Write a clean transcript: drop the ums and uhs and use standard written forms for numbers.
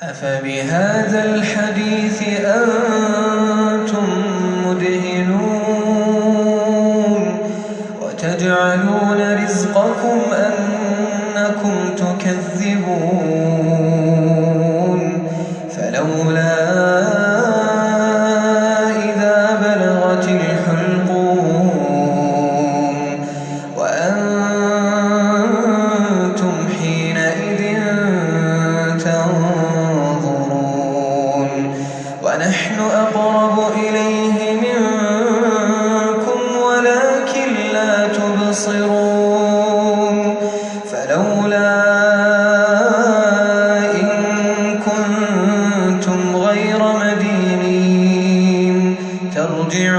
أفبهذا الحديث أنتم مدهنون وتجعلون رزقكم أنكم تكذبون فلولا إذا بلغت الحلقوم وأنتم حينئذ تنظرون ونحن أقرب إليه منكم ولكن لا تبصرون فلولا إن كنتم غير مدينين ترجعون